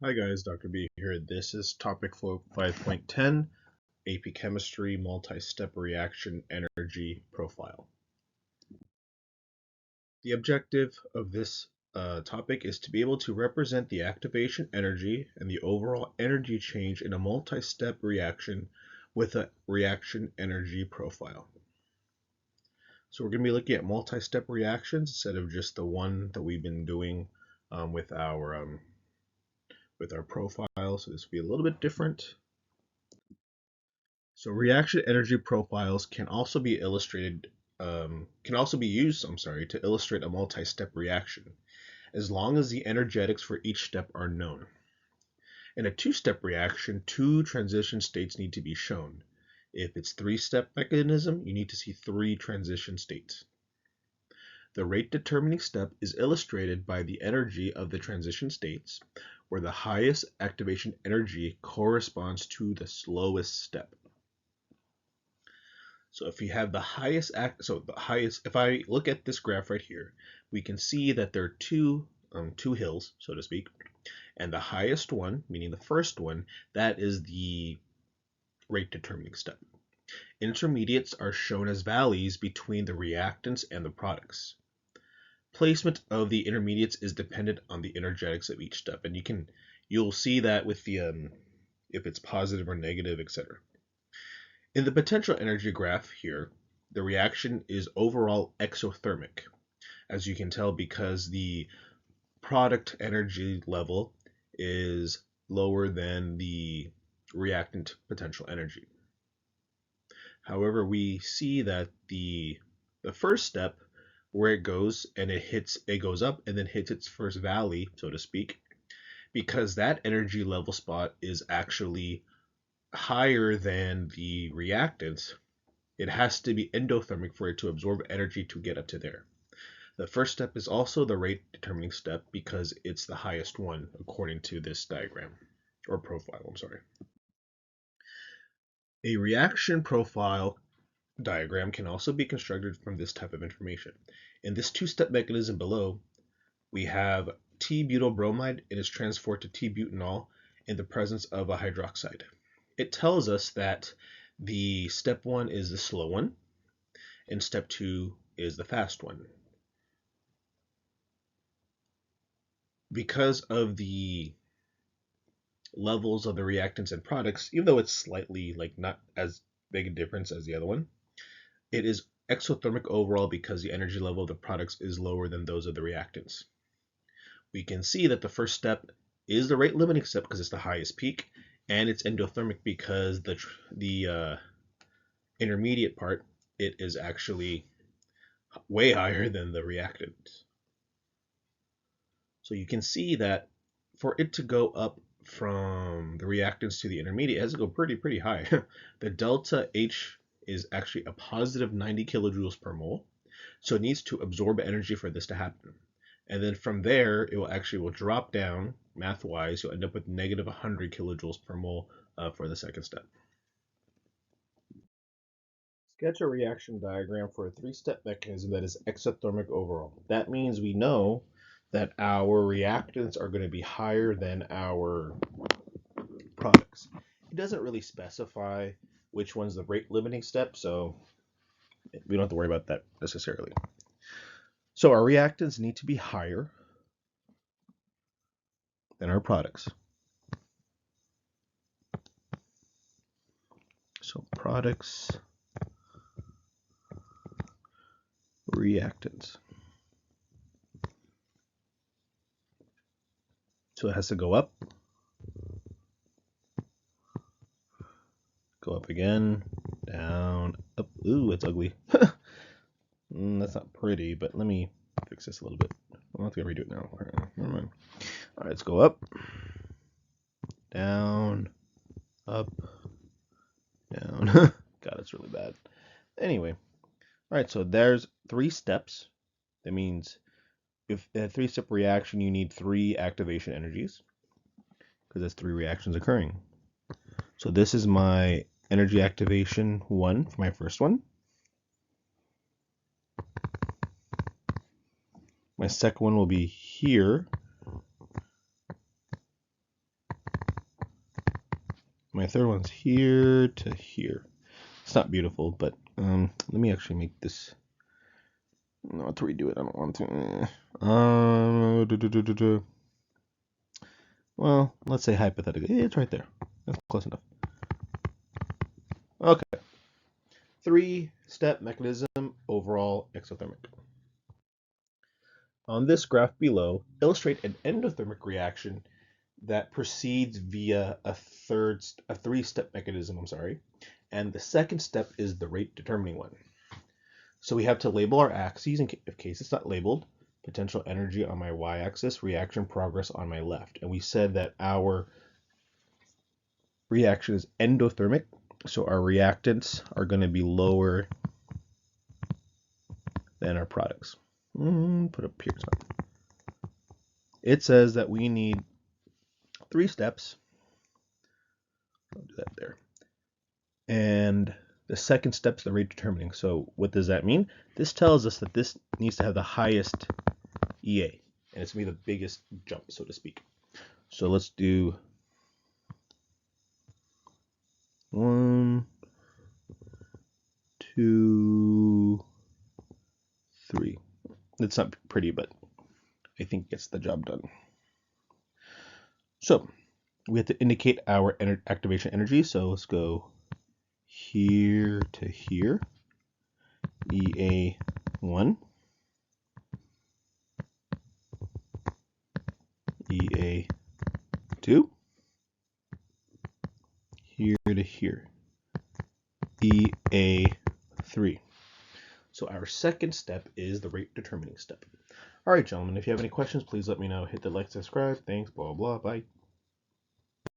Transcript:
Hi guys, Dr. B here. This is topic flow 5.10, AP Chemistry Multi-Step Reaction Energy Profile. The objective of this topic is to be able to represent the activation energy and the overall energy change in a multi-step reaction with a reaction energy profile. So we're going to be looking at multi-step reactions instead of just the one that we've been doing with our profile. So this will be a little bit different. So reaction energy profiles can also be used, to illustrate a multi-step reaction, as long as the energetics for each step are known. In a two-step reaction, two transition states need to be shown. If it's three-step mechanism, you need to see three transition states. The rate determining step is illustrated by the energy of the transition states, where the highest activation energy corresponds to the slowest step. So if you have the highest, if I look at this graph right here, we can see that there are two hills, so to speak, and the highest one, meaning the first one, that is the rate determining step. Intermediates are shown as valleys between the reactants and the products. Placement of the intermediates is dependent on the energetics of each step, and you'll see that with the if it's positive or negative, etc. In the potential energy graph here, the reaction is overall exothermic, as you can tell because the product energy level is lower than the reactant potential energy. However, we see that the first step where it goes and it goes up and then hits its first valley, so to speak, because that energy level spot is actually higher than the reactants. It has to be endothermic for it to absorb energy to get up to there. The first step is also the rate determining step because it's the highest one according to this diagram, or profile, I'm sorry. A reaction profile diagram can also be constructed from this type of information. In this two-step mechanism below, we have T-butyl bromide and is transferred to T-butanol in the presence of a hydroxide. It tells us that the step 1 is the slow one, and step 2 is the fast one. Because of the levels of the reactants and products, even though it's slightly not as big a difference as the other one, it is exothermic overall because the energy level of the products is lower than those of the reactants. We can see that the first step is the rate limiting step because it's the highest peak, and it's endothermic because the intermediate part, it is actually way higher than the reactants. So you can see that for it to go up from the reactants to the intermediate, it has to go pretty high. The delta H is actually a positive 90 kilojoules per mole, so it needs to absorb energy for this to happen. And then from there, it will drop down math-wise. You'll end up with negative 100 kilojoules per mole for the second step. Sketch a reaction diagram for a three-step mechanism that is exothermic overall. That means we know that our reactants are going to be higher than our products. It doesn't really specify which one's the rate limiting step, so we don't have to worry about that necessarily. So our reactants need to be higher than our products. So products, reactants. So it has to go up again, down, up. Ooh, it's ugly. That's not pretty, but let me fix this a little bit. I'll have to redo it now. All right, never mind. All right, let's go up, down, up, down. God, it's really bad. Anyway, all right, so there's three steps. That means if in a three-step reaction, you need three activation energies because there's three reactions occurring. So this is my energy activation 1 for my first one. My second one will be here. my third one's here to here. It's not beautiful, but let me actually make this. Not to redo it. I don't want to. Well, let's say hypothetically, it's right there. That's close enough. Okay. 3-step mechanism, overall exothermic. On this graph below, illustrate an endothermic reaction that proceeds via a 3-step mechanism, and the second step is the rate determining one. So we have to label our axes in case it's not labeled. Potential energy on my y-axis, reaction progress on my left. And we said that our reaction is endothermic, so our reactants are going to be lower than our products. Put up here. It says that we need 3 steps. I'll do that there. And the second step is the rate determining. So what does that mean? This tells us that this needs to have the highest EA, and it's going to be the biggest jump, so to speak. So let's do 1, 2, 3. It's not pretty, but I think it gets the job done. So we have to indicate our activation energy. So let's go here to here, EA1, EA2, here to here, EA3. So our second step is the rate determining step. All right, gentlemen, if you have any questions, please let me know. Hit the like, subscribe. Thanks, blah, blah, bye.